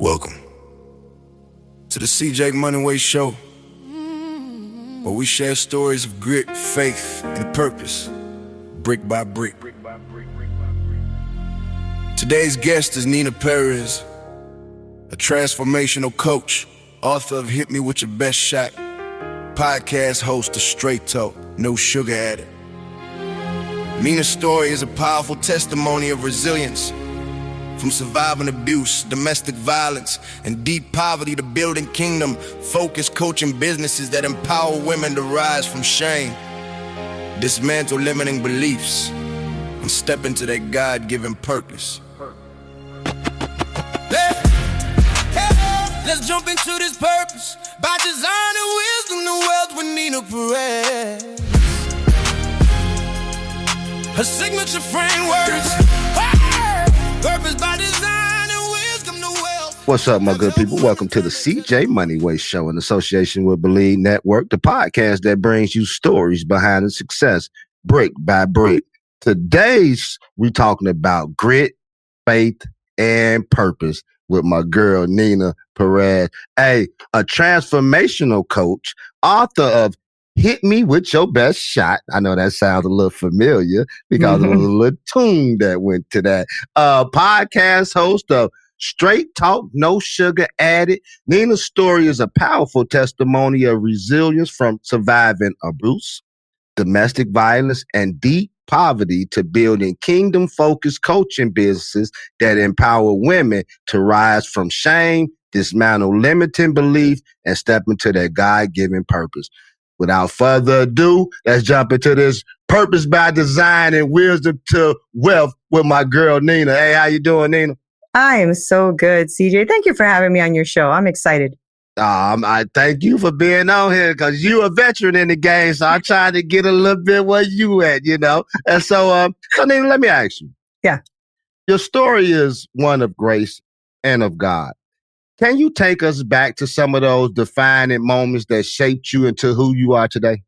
Welcome to the CJ Moneyway Show, where we share stories of grit, faith, and purpose, brick by brick. Today's guest is Neena Perez, a transformational coach, author of Hit Me With Your Best Shot, podcast host of Straight Talk, No Sugar Added. Neena's story is a powerful testimony of resilience, from surviving abuse, domestic violence, and deep poverty to building kingdom-focused coaching businesses that empower women to rise from shame, dismantle limiting beliefs, and step into their God-given purpose. Let's jump into this purpose by design and wisdom, the wealth with Neena Perez. Her signature frameworks. Purpose by design and wisdom, the wealth. What's up, my good people? Welcome to the CJ Moneyway Show in association with Believe Network, the podcast that brings you stories behind the success, brick by brick. Today's we're talking about grit, faith, and purpose with my girl, Neena Perez, a transformational coach, author of Hit Me With Your Best Shot. I know that sounds a little familiar because of the little tune that went to that. Podcast host of Straight Talk, No Sugar Added. Neena's story is a powerful testimony of resilience from surviving abuse, domestic violence, and deep poverty to building kingdom-focused coaching businesses that empower women to rise from shame, dismantle limiting belief, and step into their God-given purpose. Without further ado, let's jump into this purpose by design and wisdom to wealth with my girl, Neena. Hey, how you doing, Neena? I am so good, CJ. Thank you for having me on your show. I'm excited. I thank you for being on here because you're a veteran in the game, so I'm trying to get a little bit where you at, you know? And so Neena, let me ask you. Yeah. Your story is one of grace and of God. Can you take us back to some of those defining moments that shaped you into who you are today?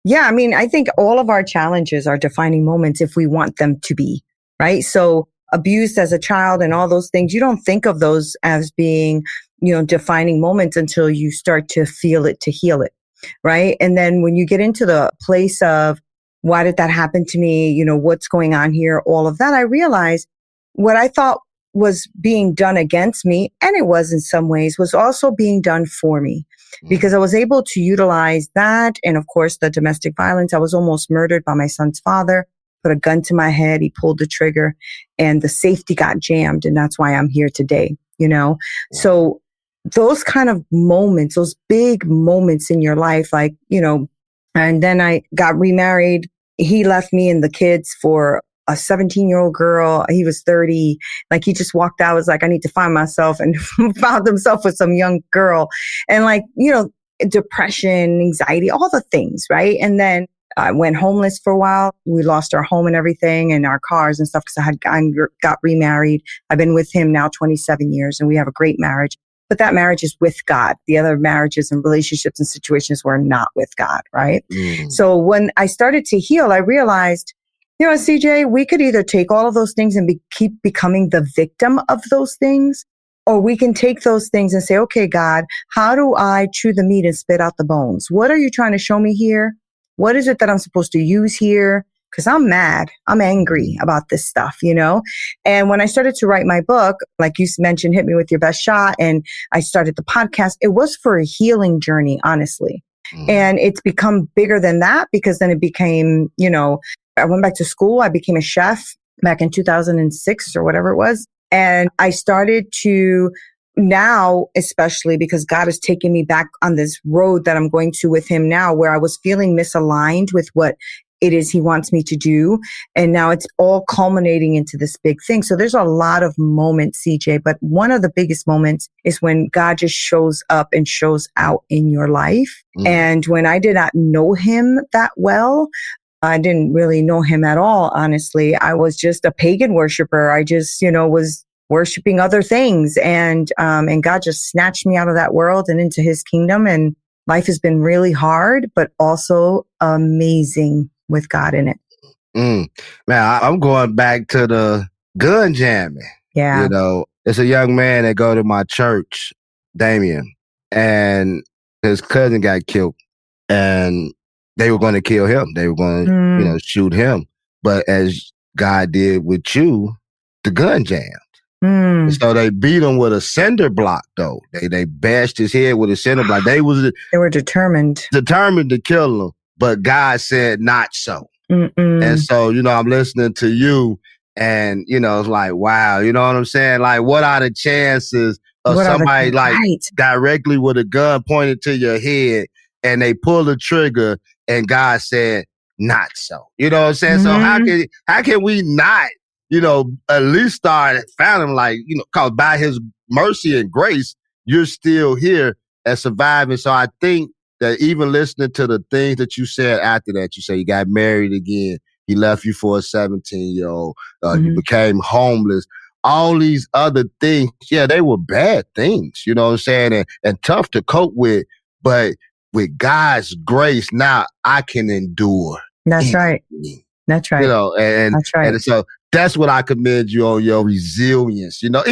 Yeah, I mean, I think all of our challenges are defining moments if we want them to be, right? So abuse as a child and all those things, you don't think of those as being, defining moments until you start to feel it, to heal it, right? And then when you get into the place of, why did that happen to me? What's going on here? All of that, I realized what I thought was being done against me, and it was in some ways, was also being done for me, because I was able to utilize that. And of course, the domestic violence. I was almost murdered by my son's father, put a gun to my head. He pulled the trigger and the safety got jammed. And that's why I'm here today, So those kind of moments, those big moments in your life, like, and then I got remarried. He left me and the kids for a 17-year-old girl. He was 30. Like, he just walked out, was like, I need to find myself, and found himself with some young girl. And depression, anxiety, all the things, right? And then I went homeless for a while. We lost our home and everything and our cars and stuff because I got remarried. I've been with him now 27 years and we have a great marriage. But that marriage is with God. The other marriages and relationships and situations were not with God, right? So when I started to heal, I realized, CJ, we could either take all of those things and keep becoming the victim of those things, or we can take those things and say, okay, God, how do I chew the meat and spit out the bones? What are you trying to show me here? What is it that I'm supposed to use here? Because I'm mad. I'm angry about this stuff, And when I started to write my book, like you mentioned, Hit Me With Your Best Shot, and I started the podcast, it was for a healing journey, honestly. And it's become bigger than that, because then it became, I went back to school. I became a chef back in 2006 or whatever it was. And I started to now, especially because God has taken me back on this road that I'm going to with him now, where I was feeling misaligned with what it is he wants me to do. And now it's all culminating into this big thing. So there's a lot of moments, CJ, but one of the biggest moments is when God just shows up and shows out in your life. And when I did not know him that well, I didn't really know him at all, honestly. I was just a pagan worshiper. I just, was worshiping other things. And God just snatched me out of that world and into his kingdom. And life has been really hard, but also amazing with God in it. Man, I'm going back to the gun jamming. Yeah. It's a young man that go to my church, Damien, and his cousin got killed, and they were going to kill him. They were going to, shoot him. But as God did with you, the gun jammed. And so they beat him with a cinder block, though. They bashed his head with a cinder block. They were determined to kill him, but God said not so. And so, I'm listening to you, and it's like, wow, you know what I'm saying? Like, what are the chances of somebody directly with a gun pointed to your head, and they pull the trigger, and God said not so? You know what I'm saying? So how can we not? At least start found him, cause by his mercy and grace, you're still here and surviving. So I think that even listening to the things that you said after that, you say you got married again, he left you for a 17-year-old, you became homeless, all these other things, they were bad things, you know what I'm saying, and tough to cope with, but with God's grace, now I can endure. That's right. That's right. That's right. And so that's what I commend you on, your resilience. Even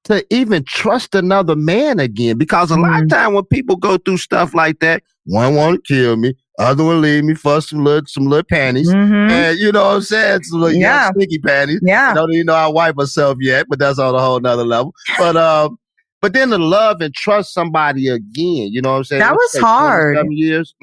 to trust another man again, because a lot of time when people go through stuff like that, one want to kill me, other one leave me for some little panties, and you know what I'm saying, some little sneaky panties. Yeah, I don't even know I wipe myself yet, but that's on a whole nother level. But then to love and trust somebody again, you know what I'm saying? That was hard. 27 years.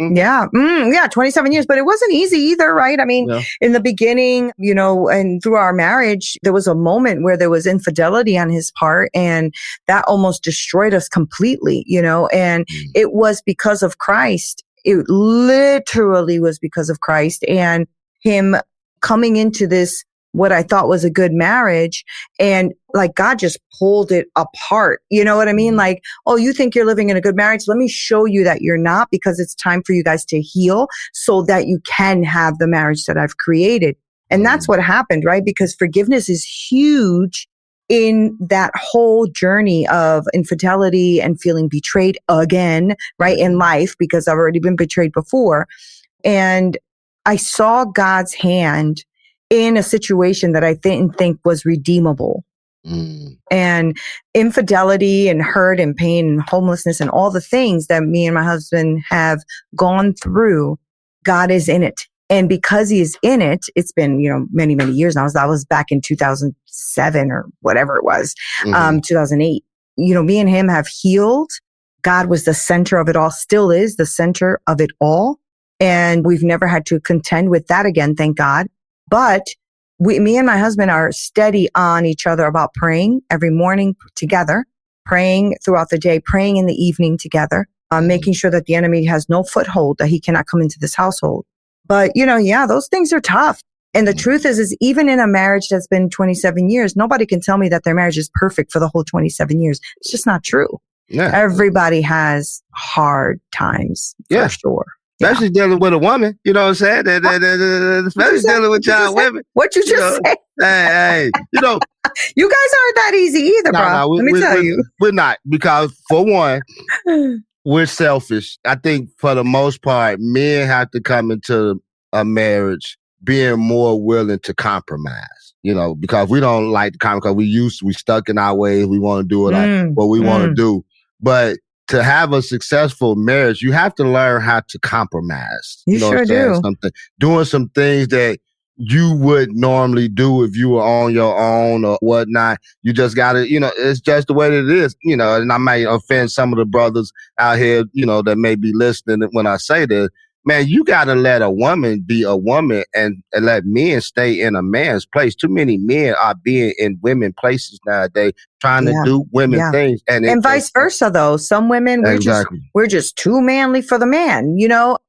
27 years, but it wasn't easy either, right? I mean, in the beginning, and through our marriage, there was a moment where there was infidelity on his part, and that almost destroyed us completely, and it was because of Christ. It literally was because of Christ and him coming into this, what I thought was a good marriage, and God just pulled it apart. You know what I mean? Like, oh, you think you're living in a good marriage? Let me show you that you're not, because it's time for you guys to heal so that you can have the marriage that I've created. And that's what happened, right? Because forgiveness is huge in that whole journey of infidelity and feeling betrayed again, right? In life, because I've already been betrayed before. And I saw God's hand in a situation that I didn't think was redeemable. And infidelity and hurt and pain and homelessness and all the things that me and my husband have gone through, God is in it. And because he is in it, it's been, many, many years now. That was back in 2007 or whatever it was, 2008. Me and him have healed. God was the center of it all, still is the center of it all. And we've never had to contend with that again, thank God. But me and my husband are steady on each other about praying every morning together, praying throughout the day, praying in the evening together, making sure that the enemy has no foothold, that he cannot come into this household. But, those things are tough. And the truth is even in a marriage that's been 27 years, nobody can tell me that their marriage is perfect for the whole 27 years. It's just not true. Yeah. Everybody has hard times, for sure. Especially dealing with a woman, you know what I'm saying? Especially dealing with y'all women. What you just said? Hey, you guys aren't that easy either, bro. Let me tell you. We're not, because for one, we're selfish. I think for the most part, men have to come into a marriage being more willing to compromise, because we don't like to compromise, because we stuck in our ways. We want to do what we want to do. But to have a successful marriage, you have to learn how to compromise. You sure do. Doing some things that you would normally do if you were on your own or whatnot. You just got to, it's just the way that it is, and I might offend some of the brothers out here, that may be listening when I say this. Man, you got to let a woman be a woman and let men stay in a man's place. Too many men are being in women places nowadays, trying to do women things. And vice versa, though. Some women, we're just too manly for the man,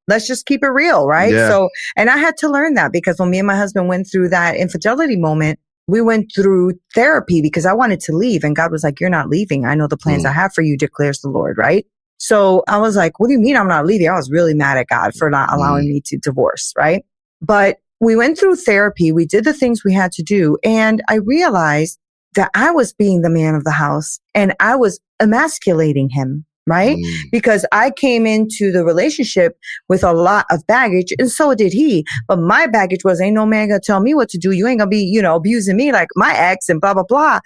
Let's just keep it real, right? Yeah. So, and I had to learn that, because when me and my husband went through that infidelity moment, we went through therapy because I wanted to leave. And God was like, you're not leaving. I know the plans I have for you, declares the Lord, right? So I was like, what do you mean I'm not leaving? I was really mad at God for not allowing me to divorce, right? But we went through therapy. We did the things we had to do. And I realized that I was being the man of the house and I was emasculating him. right? Because I came into the relationship with a lot of baggage, and so did he. But my baggage was, ain't no man gonna tell me what to do. You ain't gonna be, abusing me like my ex and blah, blah, blah.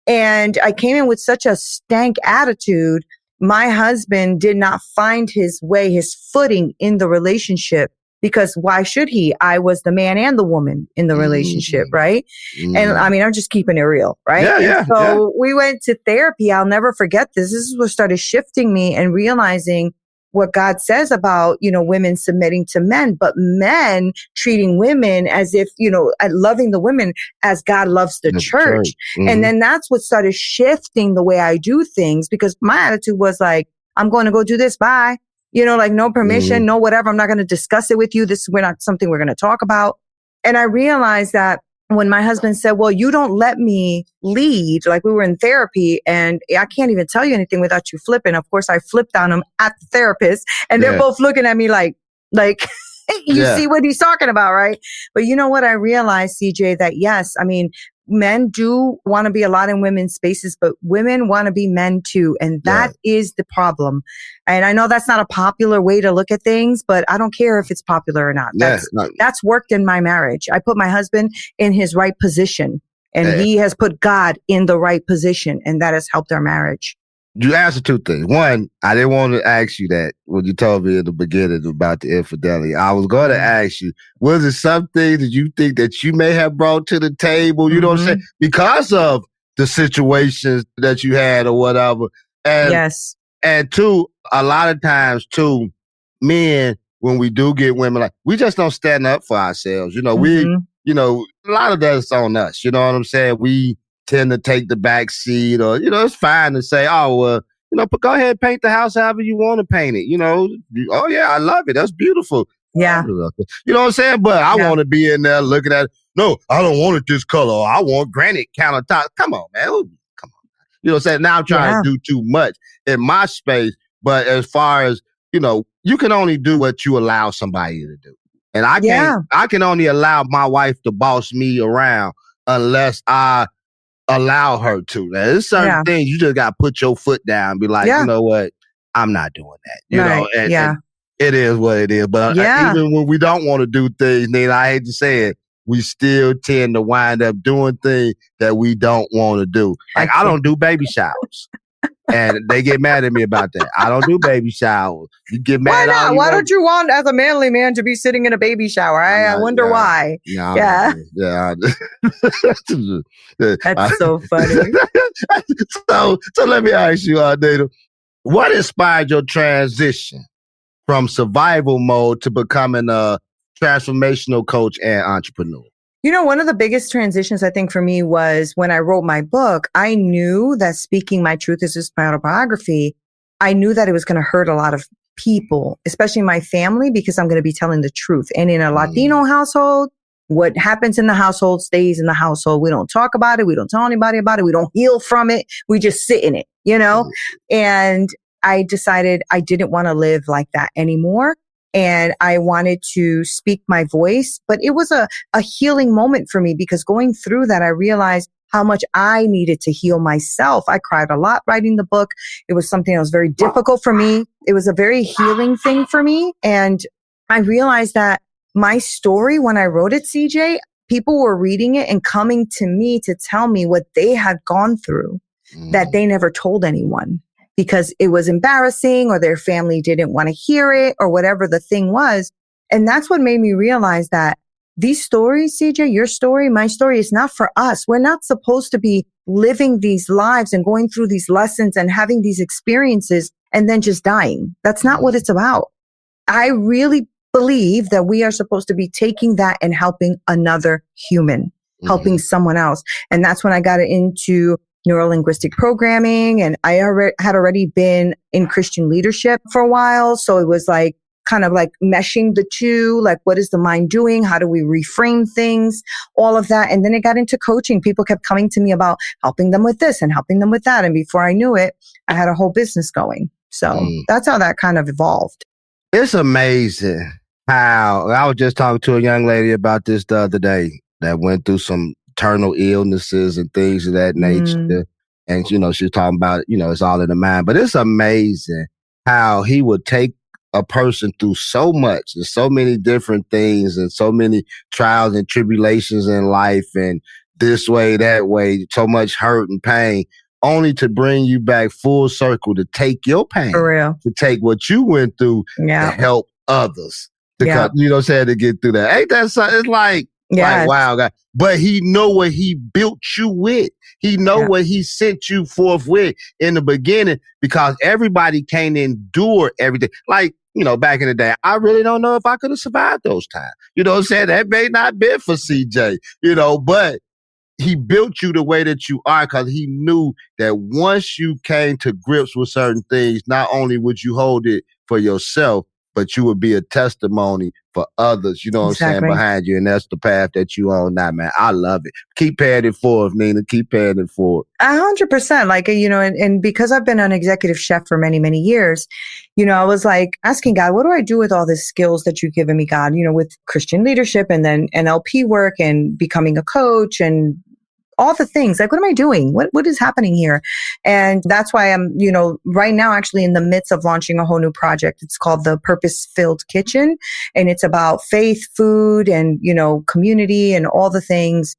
And I came in with such a stank attitude. My husband did not find his way, his footing in the relationship, because why should he? I was the man and the woman in the relationship, right? And I mean, I'm just keeping it real, right? So we went to therapy. I'll never forget this. This is what started shifting me and realizing what God says about, women submitting to men, but men treating women as if, loving the women as God loves the church. And then that's what started shifting the way I do things, because my attitude was like, I'm going to go do this. Bye. Like no permission, no whatever. I'm not going to discuss it with you. We're not something we're going to talk about. And I realized that when my husband said, well, you don't let me lead, like we were in therapy and I can't even tell you anything without you flipping. Of course, I flipped on him at the therapist and they're both looking at me like, you see what he's talking about, right? But you know what? I realized, CJ, that yes, I mean, men do want to be a lot in women's spaces, but women want to be men too. And that is the problem. And I know that's not a popular way to look at things, but I don't care if it's popular or not. That's worked in my marriage. I put my husband in his right position and he has put God in the right position. And that has helped our marriage. You answered two things. One, I didn't want to ask you that when you told me in the beginning about the infidelity. I was going to ask you, was it something that you think that you may have brought to the table, you know what I'm saying, because of the situations that you had or whatever? And, and two, a lot of times too, men, when we do get women, like we just don't stand up for ourselves. A lot of that's on us. You know what I'm saying? We tend to take the back seat, or it's fine to say, oh well, but go ahead and paint the house however you want to paint it. Oh yeah, I love it, that's beautiful. You know what I'm saying? But I want to be in there looking at it. No, I don't want it this color. I want granite countertop. Come on, man. Come on. You know what I'm saying? Now I'm trying to do too much in my space. But as far as you can only do what you allow somebody to do, and I can't. I can only allow my wife to boss me around unless I allow her to. Now, there's certain things you just got to put your foot down and be like, you know what? I'm not doing that. And it is what it is. But even when we don't want to do things, Neena, I hate to say it, we still tend to wind up doing things that we don't want to do. Like I don't do baby showers. And they get mad at me about that. I don't do baby showers. You get mad. Why not? Why don't you want, as a manly man, to be sitting in a baby shower? I wonder why. That's so funny. So let me ask you, Neena, what inspired your transition from survival mode to becoming a transformational coach and entrepreneur? One of the biggest transitions, I think, for me was when I wrote my book. I knew that speaking my truth is just my autobiography. I knew that it was going to hurt a lot of people, especially my family, because I'm going to be telling the truth. And in a Latino household, what happens in the household stays in the household. We don't talk about it. We don't tell anybody about it. We don't heal from it. We just sit in it, And I decided I didn't want to live like that anymore. And I wanted to speak my voice, but it was a healing moment for me, because going through that, I realized how much I needed to heal myself. I cried a lot writing the book. It was something that was very difficult for me. It was a very healing thing for me. And I realized that my story, when I wrote it, CJ, people were reading it and coming to me to tell me what they had gone through that they never told anyone, because it was embarrassing or their family didn't want to hear it or whatever the thing was. And that's what made me realize that these stories, CJ, your story, my story, is not for us. We're not supposed to be living these lives and going through these lessons and having these experiences and then just dying. That's not what it's about. I really believe that we are supposed to be taking that and helping another human, helping someone else. And that's when I got into neuro-linguistic programming. And I had already been in Christian leadership for a while. So it was like kind of like meshing the two, like what is the mind doing? How do we reframe things? All of that. And then it got into coaching. People kept coming to me about helping them with this and helping them with that. And before I knew it, I had a whole business going. So that's how that kind of evolved. It's amazing how I was just talking to a young lady about this the other day that went through some terminal illnesses and things of that nature. And, she was talking about, it's all in the mind. But it's amazing how he would take a person through so much and so many different things and so many trials and tribulations in life and this way, that way, so much hurt and pain, only to bring you back full circle to take your pain, For real. to take what you went through to help others. To to get through that. Ain't that something? It's like wow, God. But he know what he built you with. He know what he sent you forth with in the beginning, because everybody can't endure everything. Like, back in the day, I really don't know if I could have survived those times. You know what I'm saying? That may not be for CJ, but he built you the way that you are because he knew that once you came to grips with certain things, not only would you hold it for yourself, but you would be a testimony for others, what I'm saying, behind you. And that's the path that you on now, man. I love it. Keep paying it forward, Neena. Keep paying it forward. 100%. Like, and because I've been an executive chef for many, many years, I was like asking God, what do I do with all the skills that you've given me, God, with Christian leadership and then NLP work and becoming a coach and all the things. Like, what am I doing? What is happening here? And that's why I'm, right now actually in the midst of launching a whole new project. It's called the Purpose-Filled Kitchen. And it's about faith, food, and, community and all the things.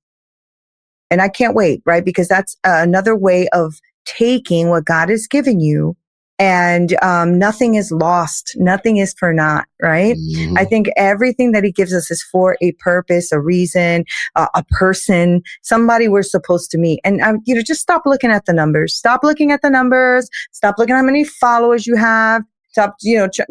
And I can't wait, right? Because that's another way of taking what God has given you. And nothing is lost. Nothing is for naught, right? Mm-hmm. I think everything that he gives us is for a purpose, a reason, a person, somebody we're supposed to meet. And, just stop looking at the numbers. Stop looking at the numbers. Stop looking at how many followers you have. Stop,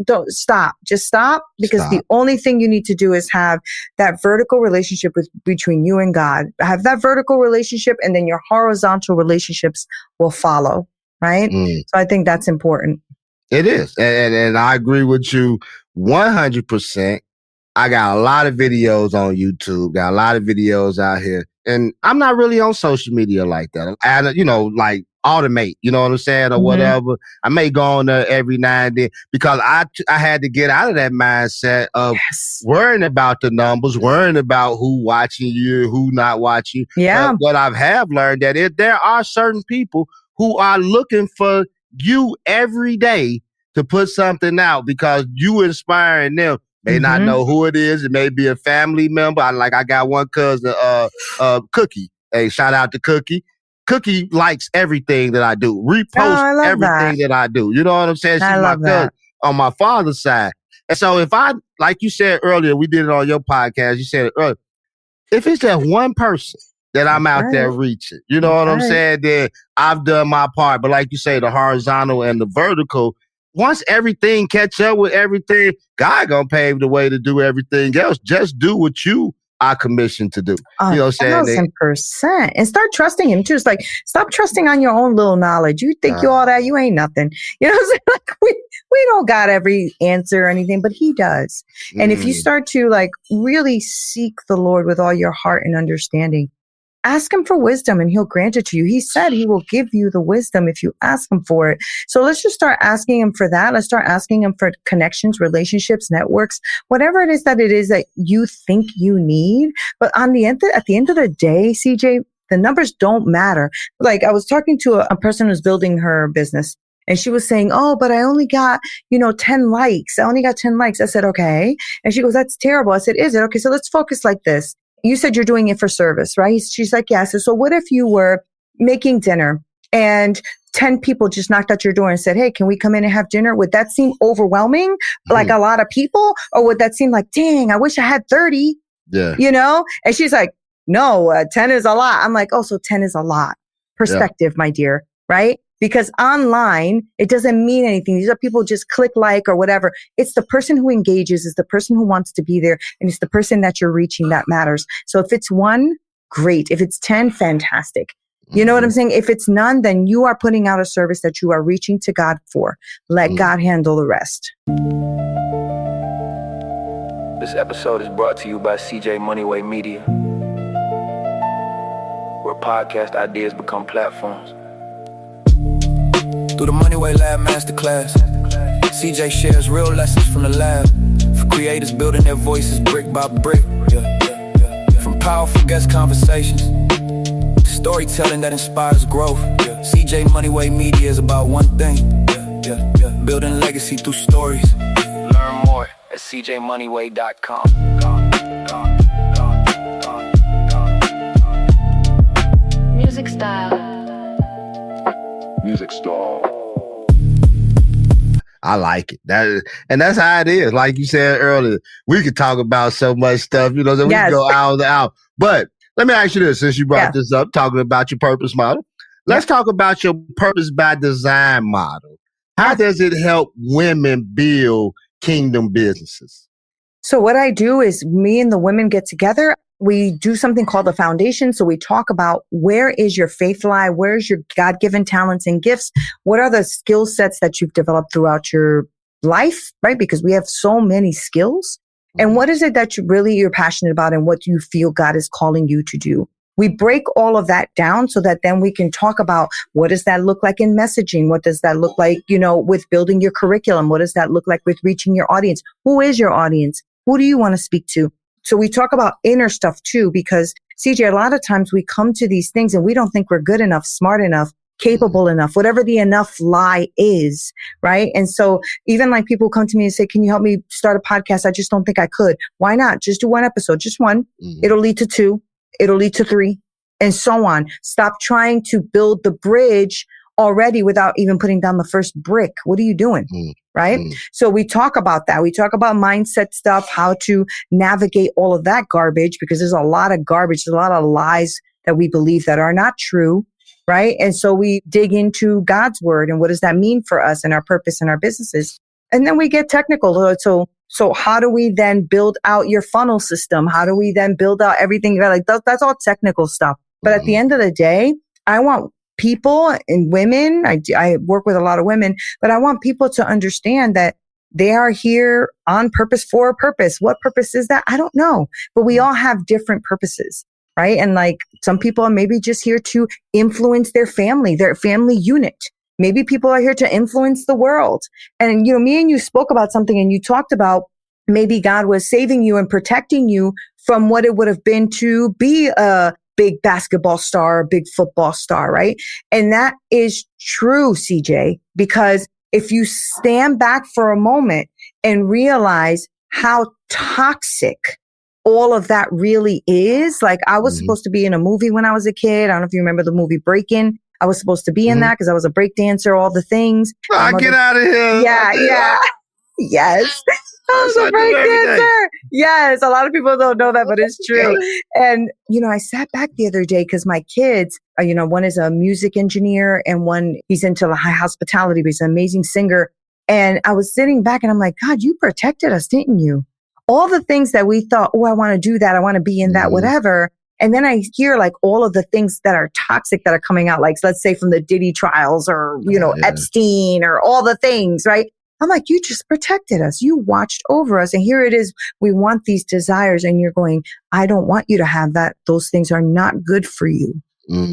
don't stop. Just stop, because the only thing you need to do is have that vertical relationship between you and God. Have that vertical relationship, and then your horizontal relationships will follow. Right. So I think that's important. It is. And I agree with you 100%. I got a lot of videos on YouTube, got a lot of videos out here. And I'm not really on social media like that. I, like automate, you know what I'm saying, or whatever. I may go on there every now and then because I had to get out of that mindset of worrying about the numbers, worrying about who watching you, who not watching. Yeah. But I have learned that there are certain people who are looking for you every day to put something out because you inspiring them. May not know who it is. It may be a family member. I got one cousin, Cookie. Hey, shout out to Cookie. Cookie likes everything that I do. Repost everything that I do. You know what I'm saying? She's my cousin on my father's side. And so if like you said earlier, we did it on your podcast. You said it earlier. If it's just one person that I'm out there reaching, you know what I'm saying? Then I've done my part. But like you say, the horizontal and the vertical, once everything catch up with everything, God gonna pave the way to do everything else. Just do what you are commissioned to do. You know what I'm saying? 1,000%. And start trusting him too. It's like, stop trusting on your own little knowledge. You think you all that, you ain't nothing. You know what I'm saying? Like, we don't got every answer or anything, but he does. And if you start to really seek the Lord with all your heart and understanding, ask him for wisdom and he'll grant it to you. He said he will give you the wisdom if you ask him for it. So let's just start asking him for that. Let's start asking him for connections, relationships, networks, whatever it is that you think you need. But at the end of the day, CJ, the numbers don't matter. Like, I was talking to a person who's building her business. And she was saying, oh, but I only got, 10 likes. I only got 10 likes. I said, okay. And she goes, that's terrible. I said, is it? Okay, so let's focus like this. You said you're doing it for service, right? She's like, yes. So what if you were making dinner and 10 people just knocked at your door and said, hey, can we come in and have dinner? Would that seem overwhelming, like a lot of people? Or would that seem like, dang, I wish I had 30, And she's like, no, 10 is a lot. I'm like, oh, so 10 is a lot. Perspective, my dear, right? Because online, it doesn't mean anything. These are people just click like or whatever. It's the person who engages, it's the person who wants to be there, and it's the person that you're reaching that matters. So if it's 1, great. If it's 10, fantastic. You know what I'm saying? If it's none, then you are putting out a service that you are reaching to God for. Let God handle the rest. This episode is brought to you by CJ Moneyway Media, where podcast ideas become platforms. Through the Moneyway Lab Masterclass, CJ shares real lessons from the lab for creators building their voices brick by brick. From powerful guest conversations to storytelling that inspires growth. CJ Moneyway Media is about one thing. Building legacy through stories. Learn more at cjmoneyway.com. Music style. I like it. That's how it is. Like you said earlier, we could talk about so much stuff, that we can go hours and hours. But let me ask you this, since you brought this up, talking about your purpose model. Let's talk about your purpose by design model. How does it help women build kingdom businesses? So what I do is me and the women get together. We do something called the foundation. So we talk about where is your faith lie? Where's your God-given talents and gifts? What are the skill sets that you've developed throughout your life, right? Because we have so many skills. And what is it that you're passionate about and what you feel God is calling you to do? We break all of that down so that then we can talk about what does that look like in messaging? What does that look like, with building your curriculum? What does that look like with reaching your audience? Who is your audience? Who do you want to speak to? So we talk about inner stuff too, because CJ, a lot of times we come to these things and we don't think we're good enough, smart enough, capable enough, whatever the enough lie is, right? And so even like people come to me and say, can you help me start a podcast? I just don't think I could. Why not? Just do one episode, just one. It'll lead to 2. It'll lead to 3 and so on. Stop trying to build the bridge already without even putting down the first brick. What are you doing? Right? So we talk about that. We talk about mindset stuff, how to navigate all of that garbage, because there's a lot of garbage. There's a lot of lies that we believe that are not true. Right? And so we dig into God's word and what does that mean for us and our purpose and our businesses. And then we get technical. So how do we then build out your funnel system? How do we then build out everything? Like that's all technical stuff. But at the end of the day, I want people and women, I work with a lot of women, but I want people to understand that they are here on purpose for a purpose. What purpose is that? I don't know, but we all have different purposes, right? And like some people are maybe just here to influence their family unit. Maybe people are here to influence the world. And, me and you spoke about something and you talked about maybe God was saving you and protecting you from what it would have been to be a big basketball star, a big football star, right? And that is true, CJ, because if you stand back for a moment and realize how toxic all of that really is, like I was supposed to be in a movie when I was a kid. I don't know if you remember the movie Breakin'. I was supposed to be in that because I was a break dancer, all the things. Get out of here. Yeah. Yes. I was a break dancer. Yes. A lot of people don't know that, but it's true. And, I sat back the other day because my kids, one is a music engineer and one, he's into high hospitality, but he's an amazing singer. And I was sitting back and I'm like, God, you protected us, didn't you? All the things that we thought, I want to do that. I want to be in that, whatever. And then I hear like all of the things that are toxic that are coming out, like let's say from the Diddy trials or, Epstein or all the things, right? I'm like, you just protected us. You watched over us. And here it is. We want these desires. And you're going, I don't want you to have that. Those things are not good for you.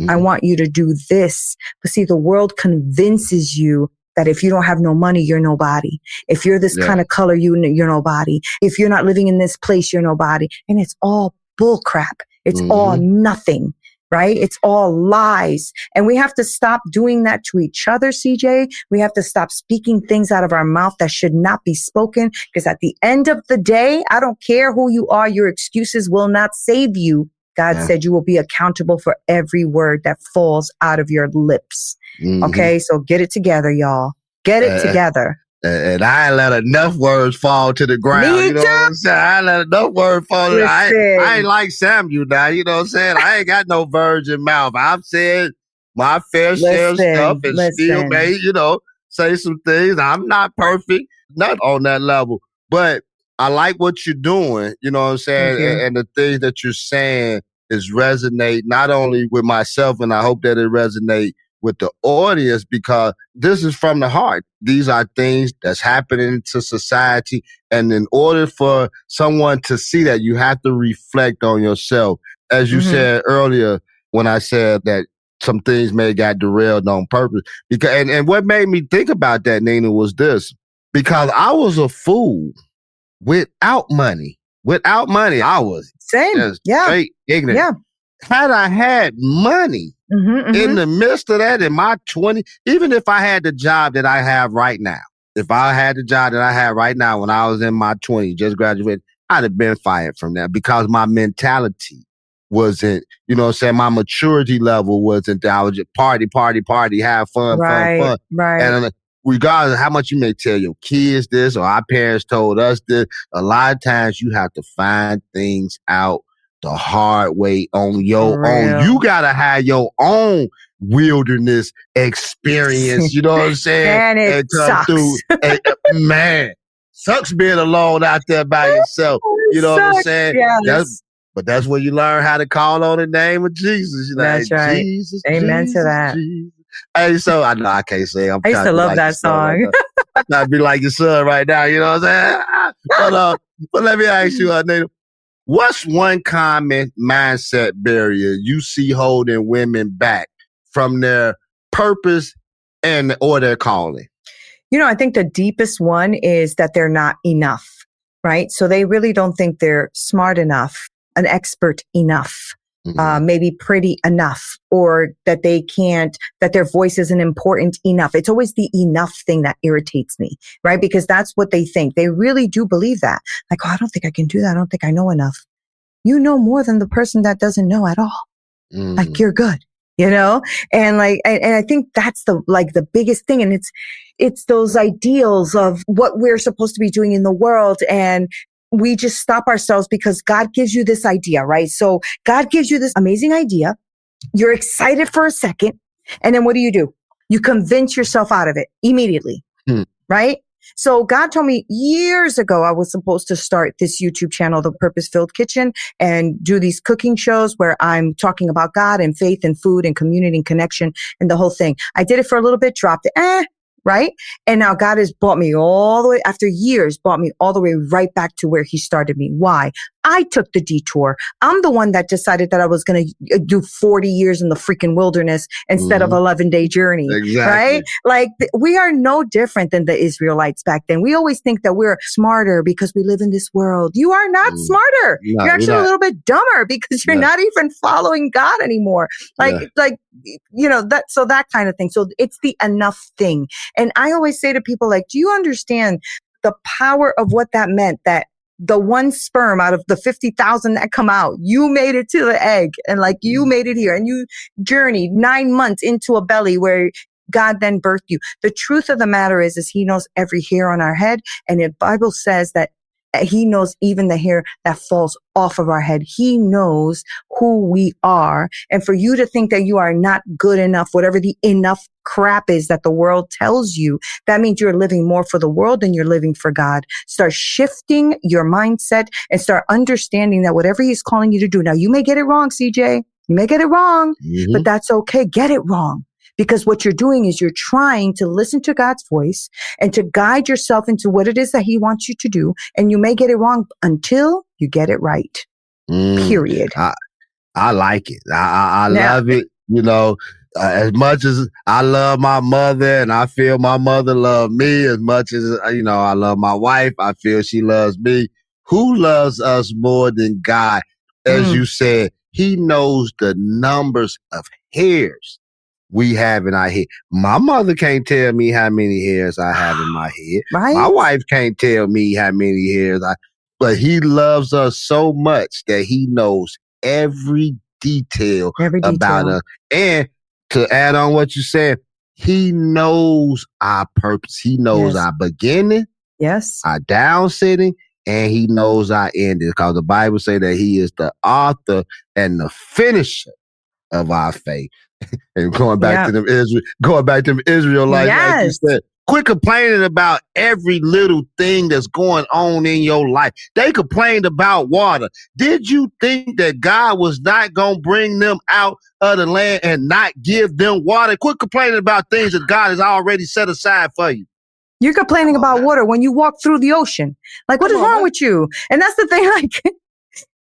I want you to do this. But see, the world convinces you that if you don't have no money, you're nobody. If you're this kind of color, you're nobody. If you're not living in this place, you're nobody. And it's all bull crap. It's all nothing, right? It's all lies. And we have to stop doing that to each other, CJ. We have to stop speaking things out of our mouth that should not be spoken. Because at the end of the day, I don't care who you are. Your excuses will not save you. God said you will be accountable for every word that falls out of your lips. Okay, so get it together, y'all. Get it together. And I ain't let enough words fall to the ground. Me you know too. what I'm saying? I ain't let enough words fall. I ain't like Samuel now. You know what I'm saying? I ain't got no virgin mouth. I've said my fair share of stuff and still may, say some things. I'm not perfect, not on that level. But I like what you're doing, you know what I'm saying? And the things that you're saying is resonate not only with myself, and I hope that it resonate with the audience, because this is from the heart. These are things that's happening to society. And in order for someone to see that, you have to reflect on yourself. As you said earlier, when I said that some things may have got derailed on purpose. Because and what made me think about that, Neena, was this. Because I was a fool without money. Without money, I was just straight ignorant. Had I had money, In the midst of that, in my 20, even if I had the job that I have right now, if I had the job that I have right now when I was in my 20s, just graduated, I'd have been fired from that because my mentality wasn't, you know what I'm saying? My maturity level wasn't there. I was just party, have fun. Right. And regardless of how much you may tell your kids this or our parents told us this, a lot of times you have to find things out the hard way on your own. You gotta have your own wilderness experience. You know what I'm saying? And it sucks. Man, sucks being alone out there by yourself. You know what I'm saying? Yes. But that's when you learn how to call on the name of Jesus. You're That's like, right. Jesus, Amen Jesus, to that. Jesus. Hey, so I know I can't say I'm I used to love that song. Not be like your son right now. You know what I'm saying? But let me ask you, Neena, what's one common mindset barrier you see holding women back from their purpose or their calling? You know, I think the deepest one is that they're not enough, right? So they really don't think they're smart enough, an expert enough, maybe pretty enough, or that they can't, that their voice isn't important enough. It's always the enough thing that irritates me, right? Because that's what they think. They really do believe that. Like, oh, I don't think I can do that. I don't think I know enough. You know more than the person that doesn't know at all. Like, you're good, you know? And like, and I think that's the biggest thing. And it's those ideals of what we're supposed to be doing in the world. And we just stop ourselves because God gives you this idea, right? So God gives you this amazing idea. You're excited for a second. And then what do? You convince yourself out of it immediately, right? So God told me years ago, I was supposed to start this YouTube channel, The Purpose-Filled Kitchen, and do these cooking shows where I'm talking about God and faith and food and community and connection and the whole thing. I did it for a little bit, dropped it, right? And now God has brought me all the way, after years, brought me all the way right back to where he started me. Why? I took the detour. I'm the one that decided that I was going to do 40 years in the freaking wilderness instead of 11-day journey, right? Like we are no different than the Israelites back then. We always think that we're smarter because we live in this world. You are not smarter. No, you're actually a little bit dumber because you're not even following God anymore. You know, that kind of thing. So it's the enough thing. And I always say to people, like, do you understand the power of what that meant? That the one sperm out of the 50,000 that come out, you made it to the egg and like you made it here and you journeyed 9 months into a belly where God then birthed you. The truth of the matter is he knows every hair on our head. And the Bible says that he knows even the hair that falls off of our head. He knows who we are. And for you to think that you are not good enough, whatever the enough crap is that the world tells you, that means you're living more for the world than you're living for God. Start shifting your mindset and start understanding that whatever he's calling you to do. Now, you may get it wrong, CJ. You may get it wrong, but that's okay. Get it wrong. Because what you're doing is you're trying to listen to God's voice and to guide yourself into what it is that he wants you to do. And you may get it wrong until you get it right. Period. I like it. I love it. You know, as much as I love my mother and I feel my mother loves me, as much as, you know, I love my wife, I feel she loves me. Who loves us more than God? As you said, he knows the numbers of hairs we have in our head. My mother can't tell me how many hairs I have in my head. Right? My wife can't tell me how many hairs but he loves us so much that he knows every detail about us. And to add on what you said, he knows our purpose. He knows our beginning, our down sitting, and he knows our ending. Because the Bible says that he is the author and the finisher of our faith. And going back to them Israelites, like you said, quit complaining about every little thing that's going on in your life. They complained about water. Did you think that God was not going to bring them out of the land and not give them water? Quit complaining about things that God has already set aside for you. You're complaining about water when you walk through the ocean. Like, what is wrong with you? And that's the thing, like...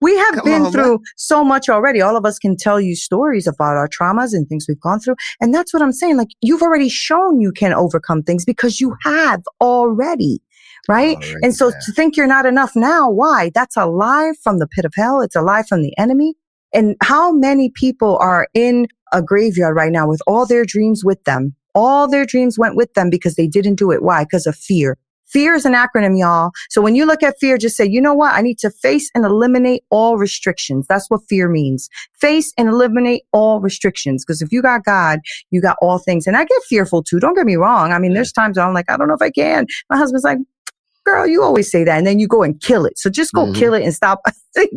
We have been through so much already. All of us can tell you stories about our traumas and things we've gone through. And that's what I'm saying. Like, you've already shown you can overcome things because you have already, right? And so to think you're not enough now, why? That's a lie from the pit of hell. It's a lie from the enemy. And how many people are in a graveyard right now with all their dreams with them. All their dreams went with them because they didn't do it. Why? Because of fear. Fear is an acronym, y'all. So when you look at fear, just say, you know what? I need to face and eliminate all restrictions. That's what fear means. Face and eliminate all restrictions. Because if you got God, you got all things. And I get fearful too. Don't get me wrong. I mean, there's times I'm like, I don't know if I can. My husband's like, girl, you always say that. And then you go and kill it. So just go kill it and stop.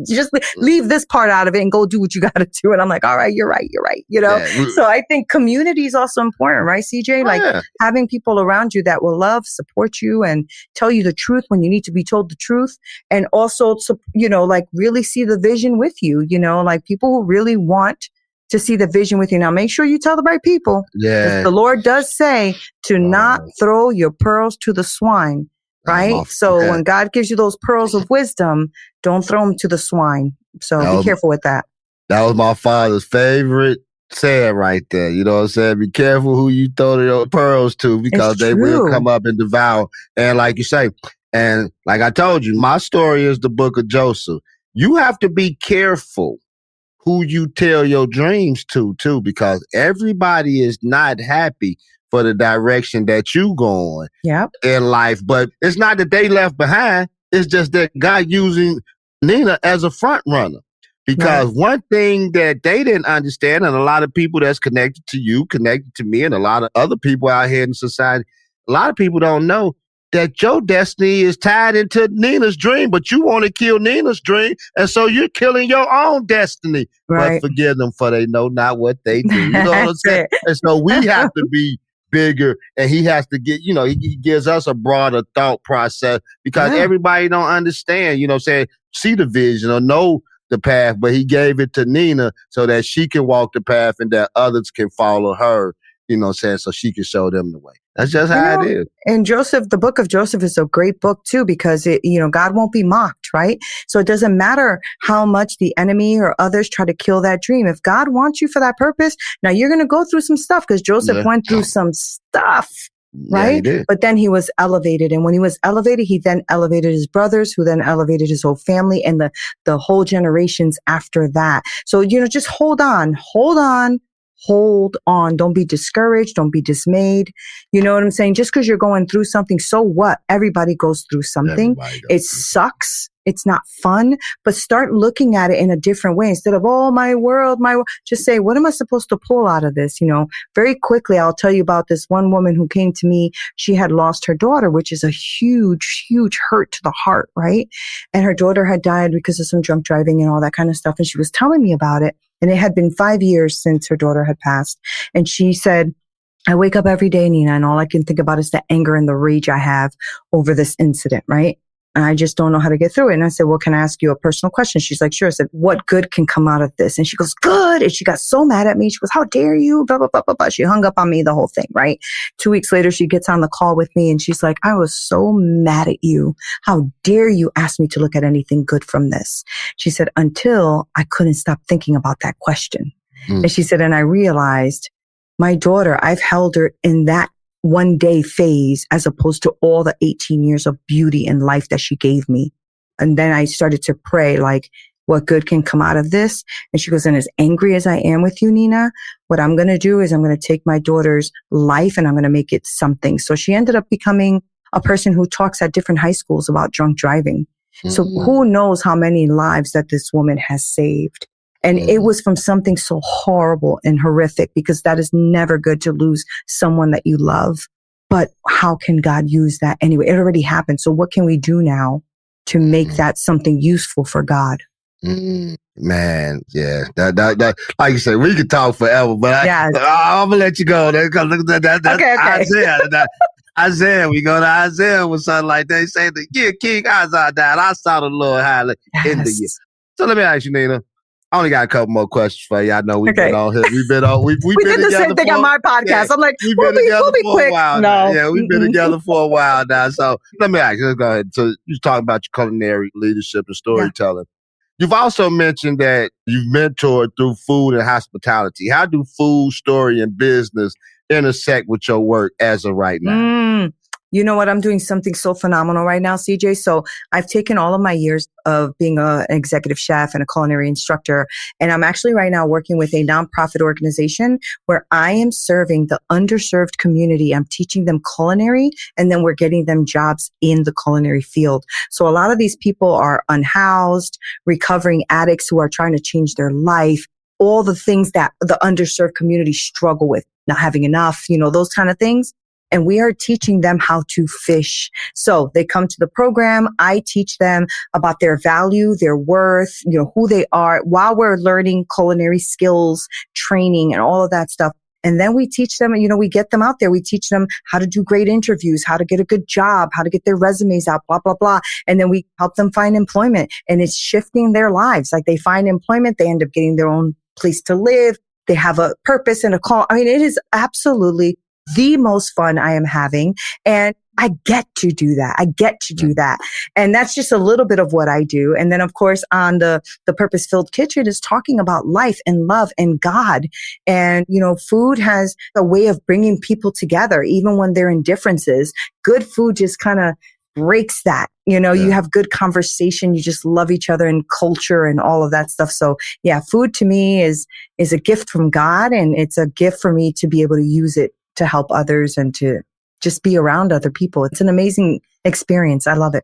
Just leave this part out of it and go do what you got to do. And I'm like, all right, you're right. You know? Yeah. So I think community is also important, right, CJ? Like having people around you that will love, support you and tell you the truth when you need to be told the truth. And also, you know, like really see the vision with you, you know, like people who really want to see the vision with you. Now, make sure you tell the right people. Yeah. The Lord does say to not throw your pearls to the swine. Right. So when God gives you those pearls of wisdom, don't throw them to the swine. So be careful with that. That was my father's favorite saying right there. You know what I'm saying? Be careful who you throw your pearls to because they will come up and devour. And like you say, and like I told you, my story is the book of Joseph. You have to be careful who you tell your dreams to too, because everybody is not happy for the direction that you going in life. But it's not that they left behind. It's just that God using Neena as a front runner. Because one thing that they didn't understand, and a lot of people that's connected to you, connected to me, and a lot of other people out here in society, a lot of people don't know that your destiny is tied into Neena's dream, but you want to kill Neena's dream, and so you're killing your own destiny. But forgive them for they know not what they do. You know what I'm saying? And so we have to be bigger, and he has to get, you know, he gives us a broader thought process because everybody don't understand, you know, say, see the vision or know the path, but he gave it to Neena so that she can walk the path and that others can follow her, you know what I'm saying, so she can show them the way. That's just how it is. And Joseph, the book of Joseph is a great book too, because it, you know, God won't be mocked, right? So it doesn't matter how much the enemy or others try to kill that dream. If God wants you for that purpose, now you're going to go through some stuff because Joseph went through some stuff, right? Yeah, but then he was elevated. And when he was elevated, he then elevated his brothers, who then elevated his whole family and the whole generations after that. So, you know, just hold on. Don't be discouraged. Don't be dismayed. You know what I'm saying? Just because you're going through something, so what? Everybody goes through something. It sucks. It's not fun, but start looking at it in a different way. Instead of, oh, my world, just say, what am I supposed to pull out of this? You know, very quickly, I'll tell you about this one woman who came to me. She had lost her daughter, which is a huge, huge hurt to the heart, right? And her daughter had died because of some drunk driving and all that kind of stuff. And she was telling me about it. And it had been 5 years since her daughter had passed. And she said, I wake up every day, Neena, and all I can think about is the anger and the rage I have over this incident, right? And I just don't know how to get through it. And I said, well, can I ask you a personal question? She's like, sure. I said, what good can come out of this? And she goes, good. And she got so mad at me. She goes, how dare you? Blah, blah, blah, blah, blah. She hung up on me, the whole thing, right? 2 weeks later, she gets on the call with me and she's like, I was so mad at you. How dare you ask me to look at anything good from this? She said, until I couldn't stop thinking about that question. And she said, and I realized my daughter, I've held her in that one day phase as opposed to all the 18 years of beauty and life that she gave me. And then I started to pray, like, what good can come out of this? And she goes, and as angry as I am with you, Neena, what I'm going to do is I'm going to take my daughter's life and I'm going to make it something. So she ended up becoming a person who talks at different high schools about drunk driving. So who knows how many lives that this woman has saved. And it was from something so horrible and horrific, because that is never good to lose someone that you love. But how can God use that anyway? It already happened. So what can we do now to make that something useful for God? Man, yeah. That, like you said, we could talk forever, but I'm going to let you go. That's Okay. Isaiah. Isaiah, we go to Isaiah with something like that. He said, yeah, King Isaiah died. I saw the Lord highly in the year. So let me ask you, Neena. I only got a couple more questions for you. I know we've been on here. We've been on. We've we been did the same thing on my podcast. Yeah, I'm like, we've we'll been together be for quick. a while. No. Now. Yeah, we've been together for a while now. So let me ask you. Let's go ahead. So you're talking about your culinary leadership and storytelling. You've also mentioned that you've mentored through food and hospitality. How do food, story, and business intersect with your work as of right now? You know what? I'm doing something so phenomenal right now, CJ. So I've taken all of my years of being an executive chef and a culinary instructor, and I'm actually right now working with a nonprofit organization where I am serving the underserved community. I'm teaching them culinary, and then we're getting them jobs in the culinary field. So a lot of these people are unhoused, recovering addicts who are trying to change their life, all the things that the underserved community struggle with, not having enough, those kind of things. And we are teaching them how to fish. So they come to the program. I teach them about their value, their worth, who they are while we're learning culinary skills, training, and all of that stuff. And then we teach them, we get them out there. We teach them how to do great interviews, how to get a good job, how to get their resumes out, blah, blah, blah. And then we help them find employment, and it's shifting their lives. Like they find employment, they end up getting their own place to live. They have a purpose and a call. I mean, it is absolutely the most fun I am having. And I get to do that. And that's just a little bit of what I do. And then, of course, on the Purpose-Filled Kitchen is talking about life and love and God. And, food has a way of bringing people together, even when they're in differences. Good food just kind of breaks that. You have good conversation. You just love each other and culture and all of that stuff. So yeah, food to me is a gift from God. And it's a gift for me to be able to use it to help others and to just be around other people. It's an amazing experience. I love it.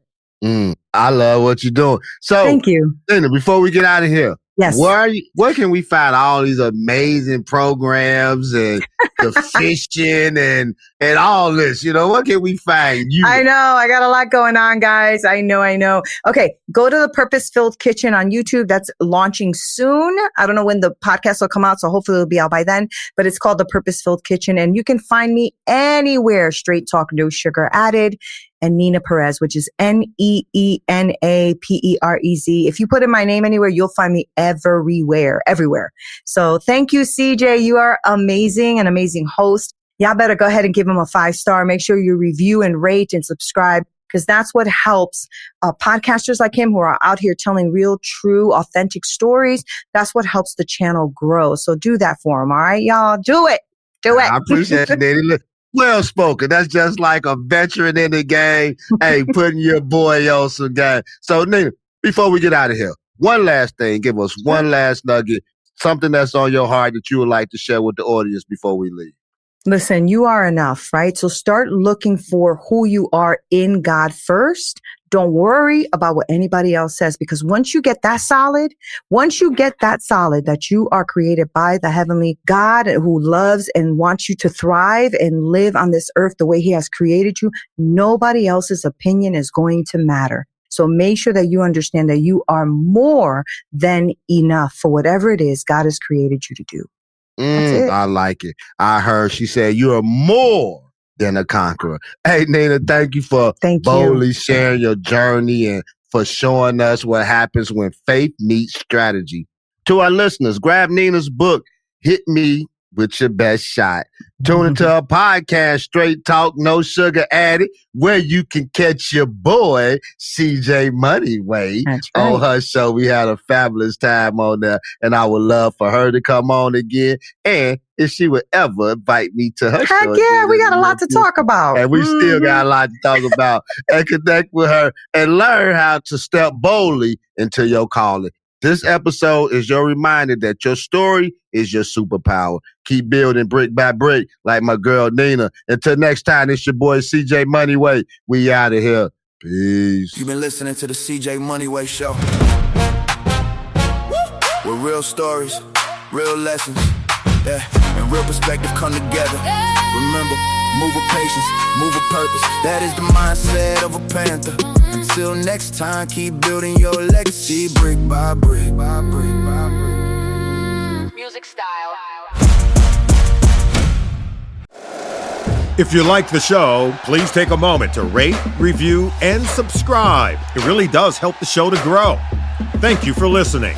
I love what you're doing. So thank you. Neena, before we get out of here, yes, where can we find all these amazing programs and the fishing and all this? Where can we find you? I know. I got a lot going on, guys. I know. Okay. Go to the Purpose-Filled Kitchen on YouTube. That's launching soon. I don't know when the podcast will come out, so hopefully it'll be out by then. But it's called the Purpose-Filled Kitchen. And you can find me anywhere. Straight Talk, no sugar added. And Neena Perez, which is Neena Perez. If you put in my name anywhere, you'll find me everywhere. So thank you, CJ. You are amazing, an amazing host. Y'all better go ahead and give him a 5-star. Make sure you review and rate and subscribe, because that's what helps podcasters like him who are out here telling real, true, authentic stories. That's what helps the channel grow. So do that for him. All right, y'all. Do it. I appreciate you, Neena. Well spoken. That's just like a veteran in the game. Hey, putting your boy on some game. So, Neena, before we get out of here, one last thing. Give us one last nugget, something that's on your heart that you would like to share with the audience before we leave. Listen, you are enough, right? So start looking for who you are in God first. Don't worry about what anybody else says, because once you get that solid that you are created by the heavenly God who loves and wants you to thrive and live on this earth the way he has created you, nobody else's opinion is going to matter. So make sure that you understand that you are more than enough for whatever it is God has created you to do. I like it. I heard she said you are more than a conqueror. Hey, Neena, thank you for boldly sharing your journey and for showing us what happens when faith meets strategy. To our listeners, grab Neena's book, Hit Me With Your Best Shot. Tune into our podcast, Straight Talk, No Sugar Added, where you can catch your boy, CJ Moneyway, on her show. We had a fabulous time on there, and I would love for her to come on again. And if she would ever invite me to her show. Heck yeah, we got a lot to talk about. And we still got a lot to talk about and connect with her and learn how to step boldly into your calling. This episode is your reminder that your story is your superpower. Keep building brick by brick like my girl Neena. Until next time, it's your boy CJ Moneyway. We out of here. Peace. You've been listening to the CJ Moneyway Show. With real stories, real lessons, and real perspective come together. Remember, move with patience, move with purpose. That is the mindset of a panther. Until next time, keep building your legacy brick by brick. Music style. If you like the show, please take a moment to rate, review, and subscribe. It really does help the show to grow. Thank you for listening.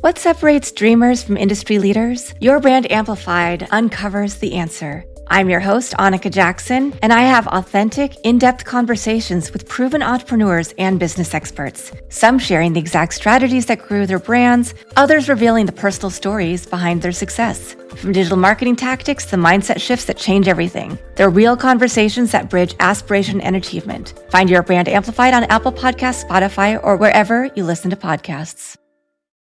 What separates dreamers from industry leaders? Your Brand Amplified uncovers the answer. I'm your host, Annika Jackson, and I have authentic, in-depth conversations with proven entrepreneurs and business experts. Some sharing the exact strategies that grew their brands, others revealing the personal stories behind their success. From digital marketing tactics to mindset shifts that change everything, they're real conversations that bridge aspiration and achievement. Find your brand amplified on Apple Podcasts, Spotify, or wherever you listen to podcasts.